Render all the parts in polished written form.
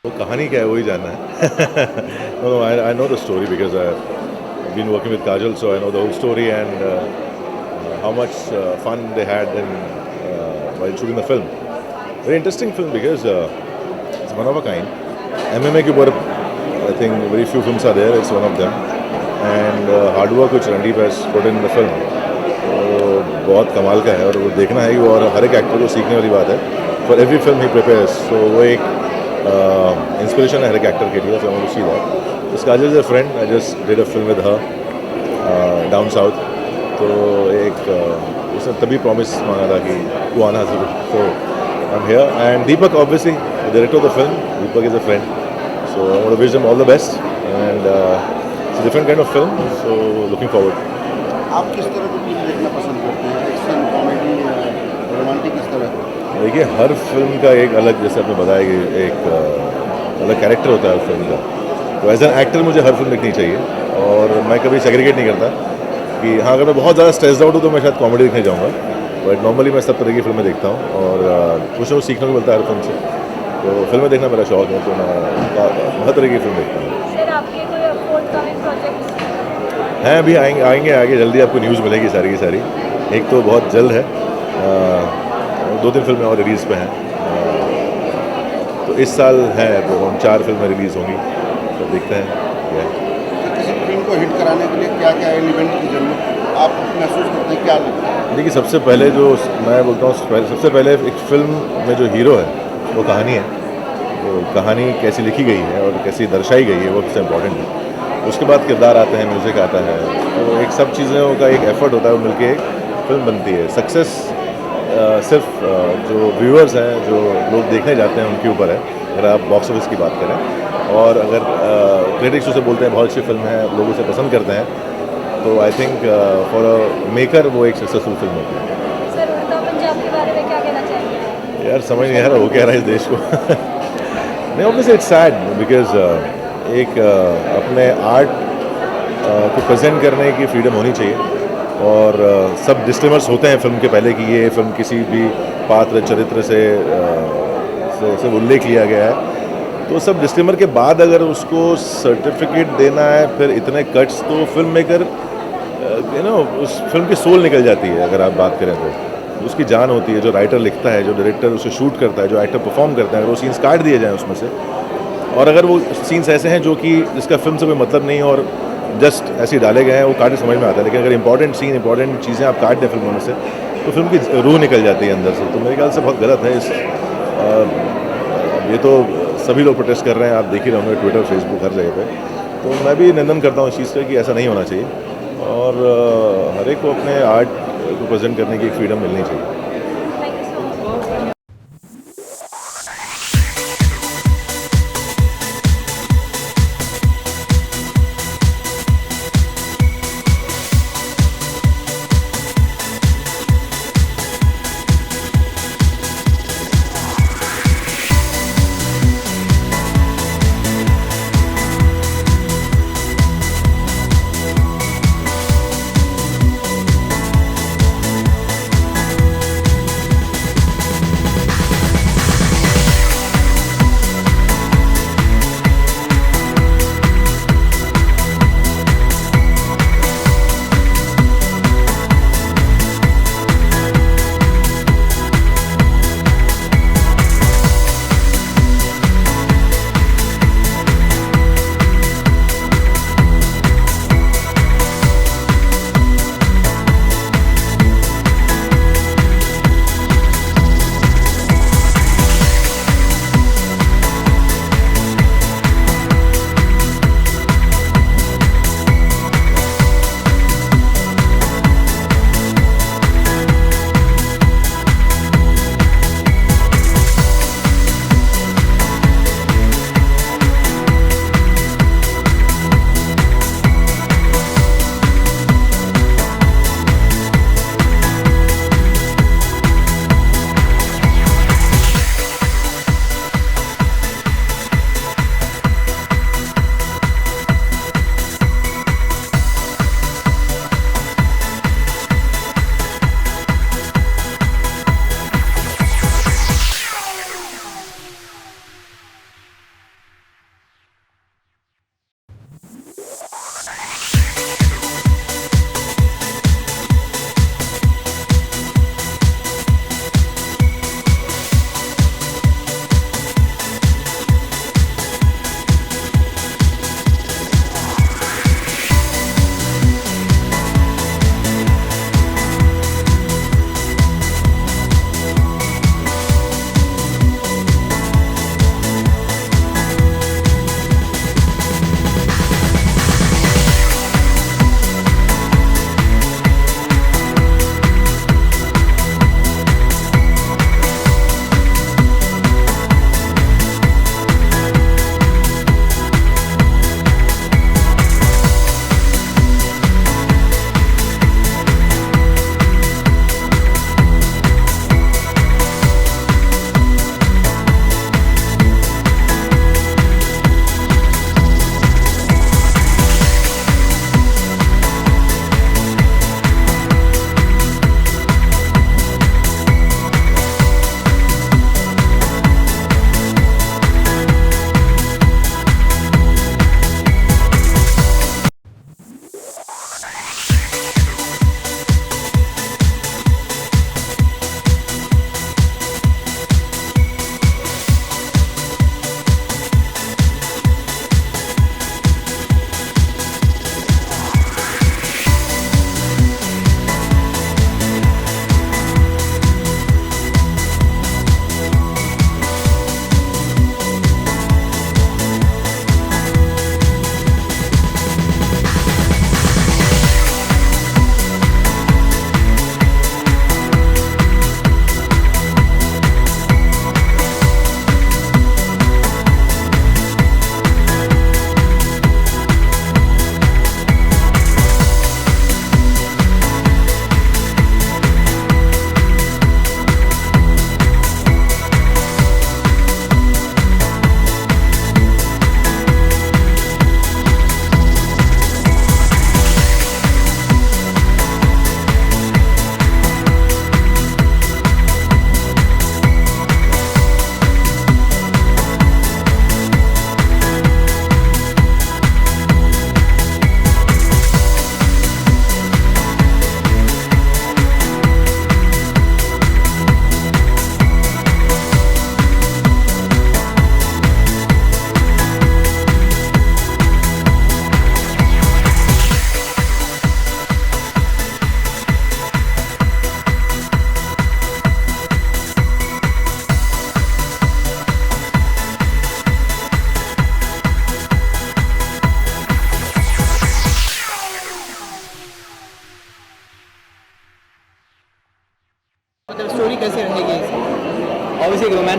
वो कहानी क्या है वही जानना है. No, I know the story because I've been working with Kajal, so I know the whole story and how much fun they had while shooting the film. Very interesting film because it's one of a kind. MMA के ऊपर I think very few films are there. It's one of them. And hard work which Randeep has put in the film, वो बहुत कमाल का है और वो देखना है. और हर एक एक्टर को सीखने वाली बात है. For every film he prepares, so वो एक inspiration है हर एक एक्टर के लिए. So I want to see that. This Kajal is a friend. I just did a film with her down south. तो एक उसने तभी प्रॉमिस मांगा था कि तू आना ज़रूर. So I'm here and Deepak obviously the director of the film. Deepak is a friend. So I want to wish them all the best and it's a different kind of film. So looking forward. आप किस तरह की film देखना पसंद करते हैं? Action, comedy, romantic, किस तरह? देखिए हर फिल्म का एक अलग, जैसे आपने बताया कि एक अलग कैरेक्टर होता है हर फिल्म का. तो एज एन एक्टर मुझे हर फिल्म देखनी चाहिए और मैं कभी सेग्रीगेट नहीं करता कि हाँ अगर मैं बहुत ज़्यादा स्ट्रेस्ड आउट हूँ तो मैं शायद कॉमेडी देखने जाऊँगा. बट नॉर्मली मैं सब तरह की फिल्में देखता हूँ और कुछ ना कुछ सीखने को मिलता है हर फिल्म से. तो फिल्में देखना मेरा शौक है. तो मैं हर तरह की फिल्म देखता हूँ. सर आपके कोई अपकमिंग प्रोजेक्ट्स हैं अभी आएंगे आगे जल्दी आपको न्यूज़ मिलेगी सारी की सारी. एक तो बहुत जल्द है, 2-3 फिल्में और रिलीज़ पे हैं. तो इस साल हैं तो हम 4 फिल्में रिलीज़ होंगी. तो देखते हैं क्या है. तो किसी फिल्म को हिट कराने के लिए क्या क्या एलिमेंट की जरूरत आप महसूस करते हैं, क्या लगता है? देखिए सबसे पहले जो मैं बोलता हूँ सबसे पहले एक फिल्म में जो हीरो है वो कहानी है. तो कहानी कैसी लिखी गई है और कैसी दर्शाई गई है वो सबसे इम्पोर्टेंट है. उसके बाद किरदार आते हैं, म्यूज़िक आता है. तो एक सब चीज़ों का एक एफर्ट होता है, वो मिलके एक फिल्म बनती है. सक्सेस सिर्फ जो व्यूअर्स हैं, जो लोग देखने जाते हैं उनके ऊपर है. अगर आप बॉक्स ऑफिस की बात करें और अगर क्रिटिक्स उसे बोलते हैं बहुत अच्छी फिल्म है, लोग उसे पसंद करते हैं, तो I think for a maker वो एक सक्सेसफुल फिल्म होती है. सर उड़ता पंजाब के बारे में क्या कहना चाहेंगे? यार समझ नहीं आ रहा वो कह रहा है इस देश को. नहीं ऑब्वियसली इट्स सैड बिकॉज एक अपने आर्ट को प्रेजेंट करने की फ्रीडम होनी चाहिए. और सब डिस्क्लेमर्स होते हैं फिल्म के पहले कि ये फिल्म किसी भी पात्र चरित्र से उल्लेख लिया गया है. तो सब डिस्क्लेमर के बाद अगर उसको सर्टिफिकेट देना है फिर इतने कट्स, तो फिल्म मेकर उस फिल्म की सोल निकल जाती है. अगर आप बात करें तो उसकी जान होती है. जो राइटर लिखता है, जो डायरेक्टर उसे शूट करता है, जो एक्टर परफॉर्म करता है, अगर वो सीन्स काट दिए जाएँ उसमें से, और अगर वो सीन्स ऐसे हैं जो कि जिसका फिल्म से कोई मतलब नहीं और जस्ट ऐसे ही डाले गए हैं, वो काटने समझ में आता है. लेकिन अगर इंपॉर्टेंट सीन, इंपॉर्टेंट चीज़ें आप काट दें फिल्मों में से, तो फिल्म की रूह निकल जाती है अंदर से. तो मेरे ख्याल से बहुत गलत है. ये तो सभी लोग प्रोटेस्ट कर रहे हैं, आप देख ही रहे होंगे ट्विटर, फेसबुक, हर जगह पे. तो मैं भी निंदन करता हूँ इस चीज़ का कि ऐसा नहीं होना चाहिए और हर एक को अपने आर्ट को प्रेजेंट करने की एक फ्रीडम मिलनी चाहिए.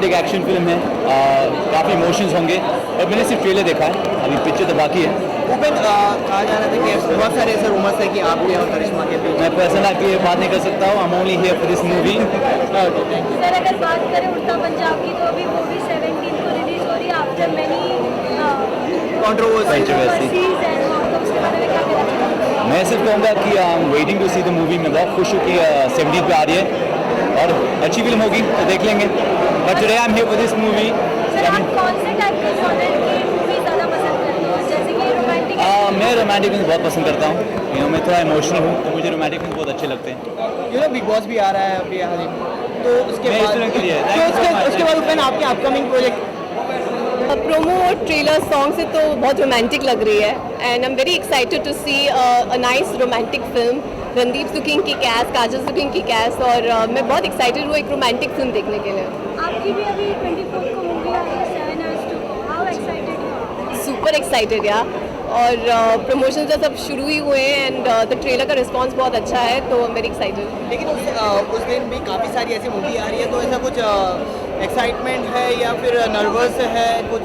रोमांटिक एक्शन फिल्म है, काफ़ी इमोशंस होंगे। और मैंने सिर्फ ट्रेलर देखा है, अभी पिक्चर तो बाकी है। ओपन कहा जा रहा था कि बहुत सारे ऐसे रूमर्स है कि आपके और करिश्मा के बीच मैं पर्सनल की बात नहीं कर सकता हूँ, I am only here for this movie. Sir अगर बात करें उड़ता पंजाब की, तो अभी वो भी 17 को रिलीज हो रही है आफ्टर मैनी कंट्रोवर्सी। Controversy. तो उसके बारे में क्या कहना चाहेंगे? मैं सिर्फ कहूँगा कि I am waiting to see the movie. मैं बहुत खुश हूँ कि 17 पे आ रही है और अच्छी फिल्म होगी तो देख लेंगे। But today I am here for this movie. Sir आप कौन से टाइप के जॉनर की मूवी ज़्यादा पसंद करते हो, जैसे कि रोमांटिक? मैं रोमांटिक फिल्म बहुत पसंद करता हूँ। मैं थोड़ा इमोशनल हूँ तो मुझे रोमांटिक फिल्म बहुत अच्छे लगते हैं। बिग बॉस भी आ रहा है अभी हाल ही में, तो उसके मैं इस बाद फिल्म के लिए तो उसके बाद ओपन आपके अपकमिंग प्रोजेक्ट। प्रोमो और ट्रेलर सॉन्ग से तो बहुत रोमांटिक लग रही है and I am very excited to see a nice romantic film. Randeep सुकिंग की कैस, काजल सुकिंग की कैस, और मैं बहुत एक्साइटेड हूँ एक रोमांटिक फिल्म देखने के लिए। आपकी भी अभी 24 को मूवी आ रही है 7 Hours to Go। How excited you are? Super excited यार, और प्रमोशन तो सब शुरू ही हुए हैं एंड द ट्रेलर का रिस्पांस बहुत अच्छा है, तो आई एम वेरी एक्साइटेड। लेकिन उस दिन भी काफ़ी सारी ऐसी मूवी आ रही है, तो ऐसा कुछ एक्साइटमेंट है या फिर नर्वस है कुछ?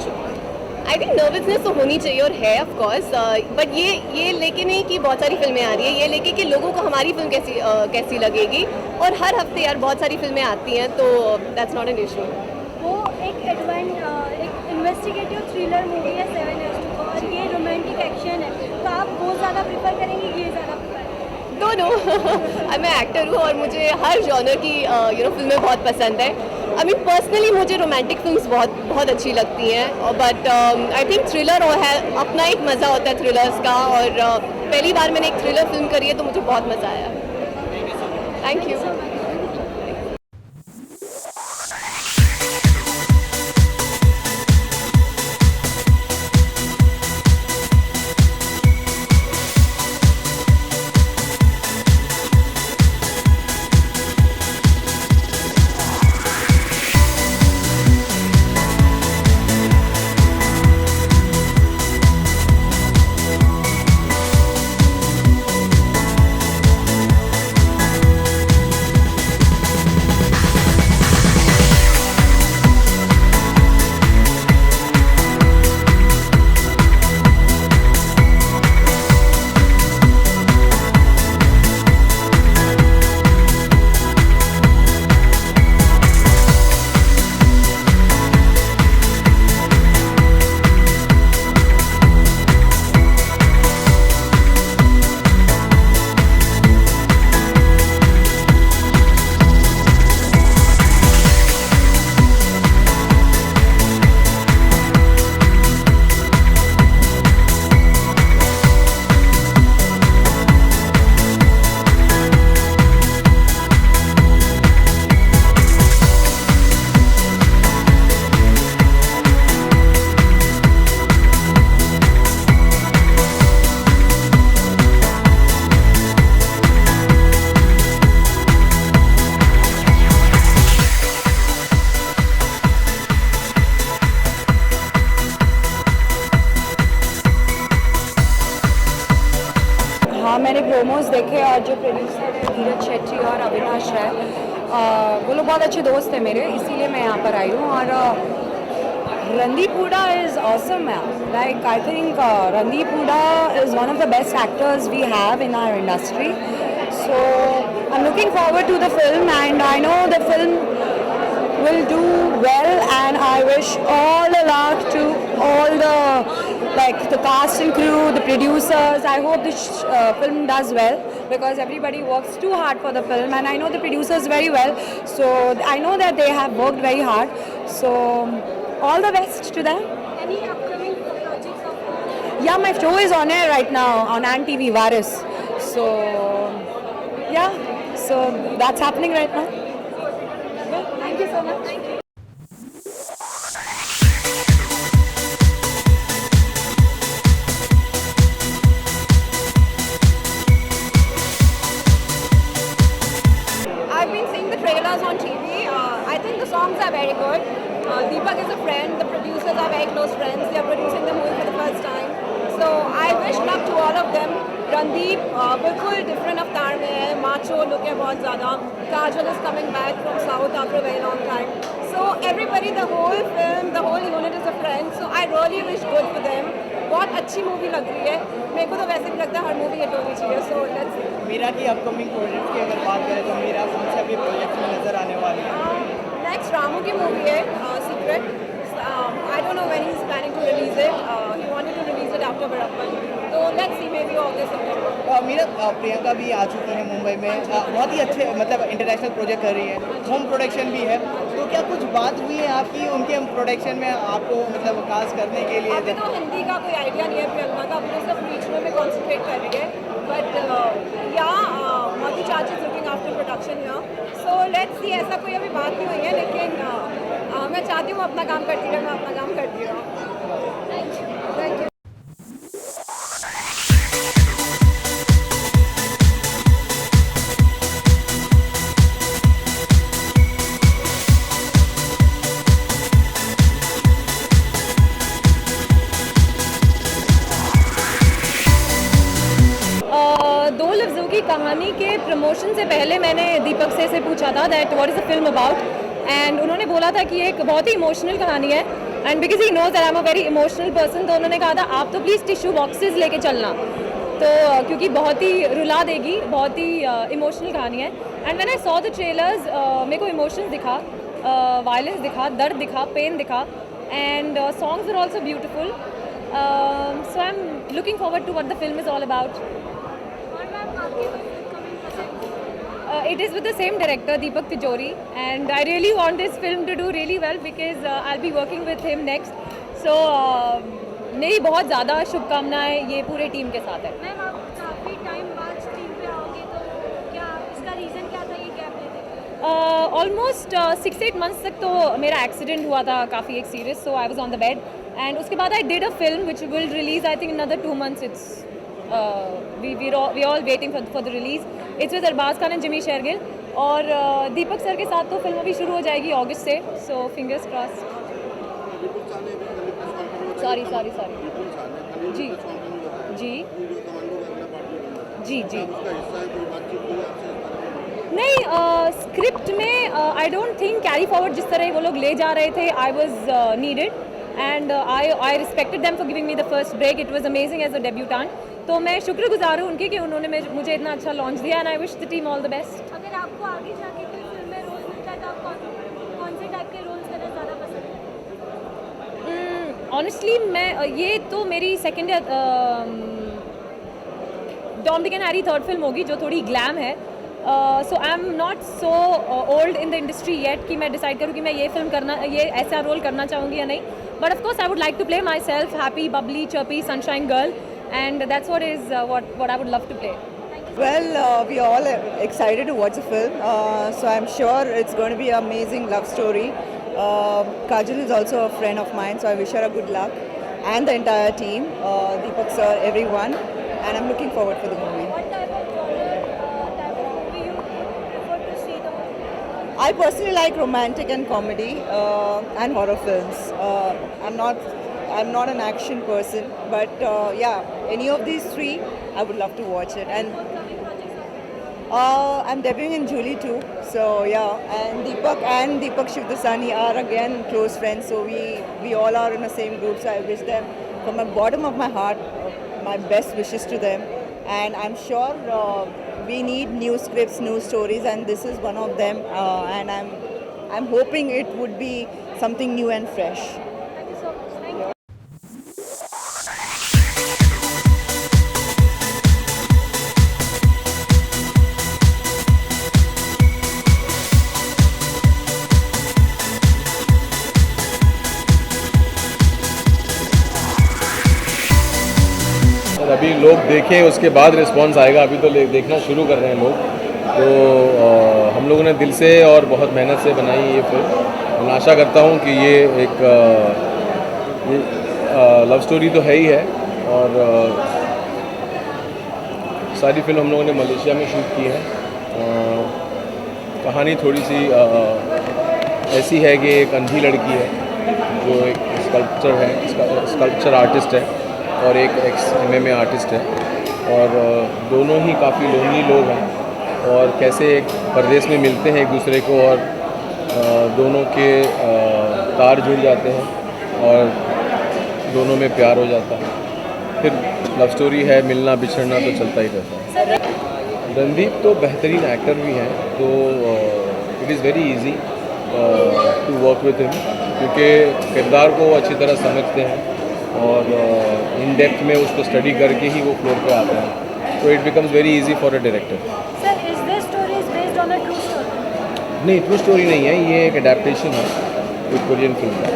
आई थिंक नर्वसनेस तो होनी चाहिए और है ऑफ कोर्स, बट ये लेके नहीं कि बहुत सारी फिल्में आ रही है, ये लेके कि लोगों को हमारी फिल्म कैसी लगेगी। और हर हफ्ते यार बहुत सारी फिल्में आती हैं, तो दैट्स नॉट एन इशू। वो एक इन्वेस्टिगेटिव थ्रिलर मूवी है 7 Hours to Go, और ये रोमांटिक एक्शन है, तो आप वो ज़्यादा प्रेफर करेंगे, ये ज़्यादा प्रेफर करेंगे? दोनों मैं एक्टर हूँ और मुझे हर जॉनर की फिल्में बहुत पसंद है। आई मीन पर्सनली मुझे रोमांटिक फिल्म्स बहुत अच्छी लगती हैं, बट आई थिंक थ्रिलर और है अपना एक मज़ा होता है थ्रिलर्स का, और पहली बार मैंने एक थ्रिलर फिल्म करी है तो मुझे बहुत मज़ा आया। Thank you. हाँ, मैंने प्रोमोज देखे और जो प्रोड्यूसर है धीरज शेट्टी और अविनाश है, वो लोग बहुत अच्छे दोस्त हैं मेरे, इसीलिए मैं यहाँ पर आई हूँ। और Randeep Hooda is awesome man, like I think Randeep Hooda is one of the best actors we have in our industry, so I am looking forward to the film and I know the film will do well, and I wish all the luck to all the cast and crew, the producers. I hope this film does well because everybody works too hard for the film, and I know the producers very well, so I know that they have worked very hard, so all the best to them. Any upcoming projects of yours? Yeah, my show is on air right now on Ant TV Varis, so yeah, so that's happening right now. Thank you so much. Thank you. I've been seeing the trailers on TV. I think the songs are very good. Deepak is a friend. The producers are very close friends. They are producing the movie for the first time. So I wish luck to all of them. Randeep बिल्कुल different अवतार में है, macho look है बहुत ज़्यादा. Kajal is coming back from South after a very long time. So everybody, the whole film, the whole unit is a friend. So I really wish good for them. बहुत अच्छी movie लग रही है. मेरे को तो वैसे भी लगता है हर मूवी हिट होनी चाहिए. So let's see. मीरा की अपकमिंग प्रोजेक्ट की अगर बात करें तो मीरा कौन से अभी प्रोजेक्ट में नजर आने वाली है? Next रामू की मूवी है Secret. I don't know when he's planning to release it. He wanted to release it after Barappan. So let's see, maybe August September. Meera, Priyanka भी आ चुकी है मुंबई में, बहुत ही अच्छे मतलब इंटरनेशनल प्रोजेक्ट कर रही है, होम प्रोडक्शन भी है, तो क्या कुछ बात हुई है आपकी उनके प्रोडक्शन में आपको मतलब कास्ट करने के लिए? अभी तो हिंदी का कोई आइडिया नहीं है प्रियंका का, अभी सिर्फ रीजनल में कॉन्सेंट्रेट कर रही है. बट या मधु चाची इज लुकिंग आफ्टर प्रोडक्शन या. सो लेट्स सी, ऐसा कोई अभी बात नहीं हुई है, लेकिन मैं चाहती हूँ अपना काम करती रहे, मैं अपना काम करती रहूँ. Thank you. दो लफ्ज़ों की कहानी के प्रमोशन से पहले मैंने दीपक से पूछा था that what is the film about, and उन्होंने बोला था कि एक बहुत ही इमोशनल कहानी है, and because he knows that I am a very emotional person, तो उन्होंने कहा था आप तो प्लीज़ टिश्यू बॉक्सेस लेके चलना, तो क्योंकि बहुत ही रुला देगी, बहुत ही इमोशनल कहानी है. And when I saw the trailers मेरे को इमोशंस दिखा, वायलेंस दिखा, दर्द दिखा, पेन दिखा, and songs are also beautiful. So I am looking forward to what the film is all about. It is with the same director, Deepak Tijori, and I really want this film to do really well because I'll be working with him next. So मेरी बहुत ज़्यादा शुभकामनाएं ये पूरे team के साथ है. Ma'am, आप काफ़ी टाइम बाद स्क्रीन पे आओगे, तो क्या इसका रीज़न क्या था ये गैप लेने का? ऑलमोस्ट 6-8 मंथ्स तक तो मेरा एक्सीडेंट हुआ था काफ़ी एक serious, so I was on the bed, and उसके बाद I did a film which will release I think in another 2 months. It's we all waiting for the release. It's with Arbaz Khan and Jimmy Shergill, और दीपक sir के साथ तो film अभी शुरू हो जाएगी अगस्त से, सो फिंगर्स क्रॉस्ड. सॉरी जी जी जी जी. नहीं, स्क्रिप्ट में I don't think carry forward जिस तरह वो लोग ले जा रहे थे, I was needed, and I respected them for giving me the first break. It was amazing as a debutant. तो मैं शुक्रगुजार हूँ उनकी कि उन्होंने मुझे इतना अच्छा लॉन्च दिया, and I wish the team all the best. अगर आपको आगे जाके कोई फिल्म में रोल मिलता है तो आप कौन से टाइप के रोल्स करना ज़्यादा पसंद है? ऑनेस्टली मैं ये तो मेरी सेकेंड या Tom Dick and Harry third film होगी जो थोड़ी ग्लैम है. So I am not so old in the industry yet कि मैं डिसाइड करूँ कि मैं ये फिल्म करना, ये ऐसा रोल करना चाहूँगी या नहीं. But of course I would like to play myself happy, bubbly, chirpy, sunshine girl, and that's what is what I would love to play. Well, we are all excited to watch the film, so I'm sure it's going to be an amazing love story. Kajal is also a friend of mine, so I wish her a good luck, and the entire team, Deepak sir, everyone, and I'm looking forward for the movie. What type of genre, type of movie you prefer to see the movie? I personally like romantic and comedy and horror films. I'm not an action person, but yeah, any of these three, I would love to watch it. And I'm debuting in July too, so yeah. And Deepak Shivdasani are again close friends, so we all are in the same group. So I wish them from the bottom of my heart my best wishes to them. And I'm sure we need new scripts, new stories, and this is one of them. And I'm hoping it would be something new and fresh. Thank you so much. Thank you. अभी लोग देखें उसके बाद response आएगा. अभी तो देखना शुरू कर रहे हैं लोग, तो हम लोगों ने दिल से और बहुत मेहनत से बनाई ये फिल्म. मैं आशा करता हूँ कि ये एक लव स्टोरी तो है ही है, और सारी फिल्म हम लोगों ने मलेशिया में शूट की है. कहानी थोड़ी सी ऐसी है कि एक अंधी लड़की है जो एक स्कल्पचर आर्टिस्ट है और एक MMA आर्टिस्ट है, और दोनों ही काफ़ी लोनली लोग हैं, और कैसे एक परदेश में मिलते हैं एक दूसरे को, और दोनों के तार जुड़ जाते हैं और दोनों में प्यार हो जाता है। फिर लव स्टोरी है, मिलना बिछड़ना तो चलता ही रहता है। रणदीप तो बेहतरीन एक्टर भी हैं, तो it is very easy to work with him, क्योंकि किरदार को वो अच्छी तरह समझते हैं और इन डेप्थ में उसको स्टडी करके ही वो फ्लोर पे आते हैं, तो it becomes very easy for a director. Sir is this story is based on a true story? नहीं, ट्रू स्टोरी नहीं है, ये एक अडेप्टेशन है एक कोरियन फिल्म का।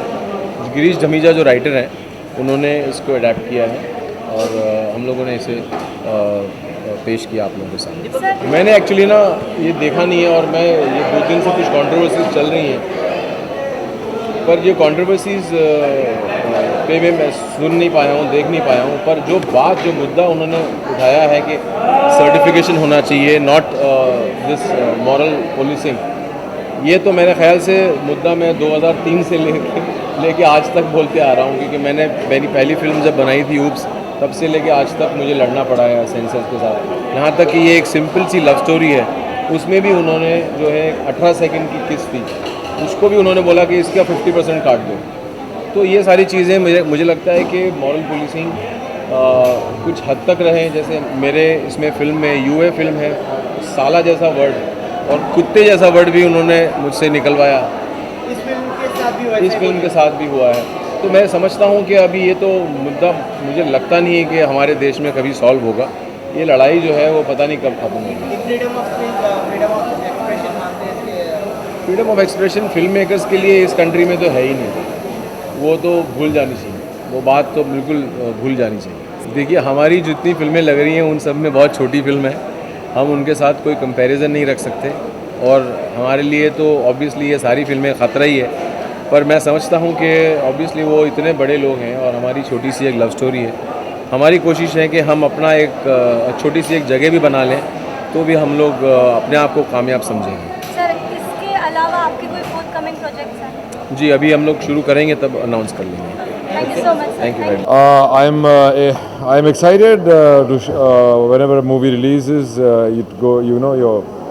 गिरीश धमीजा जो राइटर हैं उन्होंने इसको अडेप्ट किया है और हम लोगों ने इसे पेश किया आप लोगों के सामने। मैंने एक्चुअली ना ये देखा नहीं है और मैं ये 2 दिन से कुछ कंट्रोवर्सीज चल रही हैं, पर ये कंट्रोवर्सीज पे मैं सुन नहीं पाया हूँ, देख नहीं पाया हूँ, पर जो मुद्दा उन्होंने उठाया है कि सर्टिफिकेशन होना चाहिए, नॉट दिस मॉरल पुलिसिंग, ये तो मेरे ख्याल से मुद्दा मैं 2003 से लेके आज तक बोलते आ रहा हूँ, क्योंकि मेरी पहली फिल्म जब बनाई थी ऊप्स, तब से लेके आज तक मुझे लड़ना पड़ा है सेंसर के साथ। यहाँ तक कि ये एक सिंपल सी लव स्टोरी है, उसमें भी उन्होंने जो है 18 सेकंड की किस थी, उसको भी उन्होंने बोला कि इसका 50% काट दो। तो ये सारी चीज़ें मुझे लगता है कि मॉरल पुलिसिंग कुछ हद तक रहे। जैसे मेरे इसमें फिल्म में यूए फिल्म है, साला जैसा वर्ड और कुत्ते जैसा वर्ड भी उन्होंने मुझसे निकलवाया। इस फिल्म के साथ भी हुआ है। तो मैं समझता हूँ कि अभी ये तो मुद्दा मुझे लगता नहीं है कि हमारे देश में कभी सॉल्व होगा। ये लड़ाई जो है वो पता नहीं कब खत्म होगी। Freedom of expression film makers के लिए इस कंट्री में तो है ही नहीं, वो तो भूल जानी चाहिए, वो बात तो बिल्कुल भूल जानी चाहिए। देखिए, हमारी जितनी फिल्में लग रही हैं उन सब में बहुत छोटी फिल्म है, हम उनके साथ कोई कंपैरिजन नहीं रख सकते और हमारे लिए तो ऑब्वियसली ये सारी फिल्में ख़तरा ही है। पर मैं समझता हूँ कि ऑब्वियसली वो इतने बड़े लोग हैं और हमारी छोटी सी एक लव स्टोरी है। हमारी कोशिश है कि हम अपना एक छोटी सी एक जगह भी बना लें, तो भी हम लोग अपने आप को कामयाब समझेंगे। सर इसके अलावा आपके कोई फोर्थकमिंग प्रोजेक्ट्स हैं? जी, अभी हम लोग शुरू करेंगे तब अनाउंस कर लेंगे। Thank you so much. Thank you very much. I'm excited whenever a movie releases,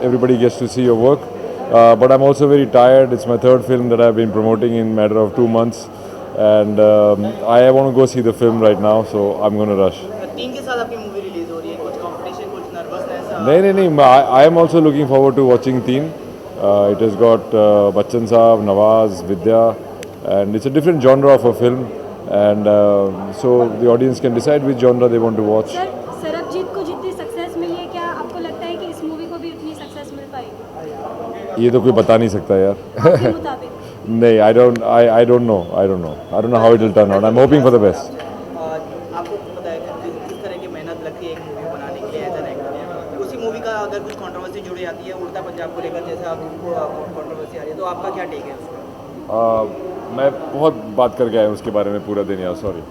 everybody gets to see your work. But I'm also very tired. It's my 3rd film that I've been promoting in a matter of 2 months, and I want to go see the film right now, so I'm going to rush. Team के साथ आपकी movie release हो रही है, कुछ competition, कुछ nervousness? नहीं, I am also looking forward to watching Teen. It has got Bachchan Saab, Nawaz, Vidya, and it's a different genre of a film, and so the audience can decide which genre they want to watch. Sir Sarabjit को जितनी success मिली है, क्या आपको लगता है कि इस movie को भी उतनी सक्सेस मिल पाएगी? ये तो कोई बता नहीं सकता यार। आपके मुताबिक? नहीं, I don't know how it will turn out. I'm hoping for the best. आपको पता है कि किस तरह की मेहनत लगती है एक मूवी बनाने के लिए एज एन एक्टर। उसी मूवी का अगर कुछ कंट्रोवर्सी जुड़ी जाती है उड़ता पंजाब को लेकर, जैसे आपको कंट्रोवर्सी आ रही है, तो आपका क्या टेक है उसका? मैं बहुत बात करके आया हूँ उसके बारे में पूरा दिन यार, सॉरी।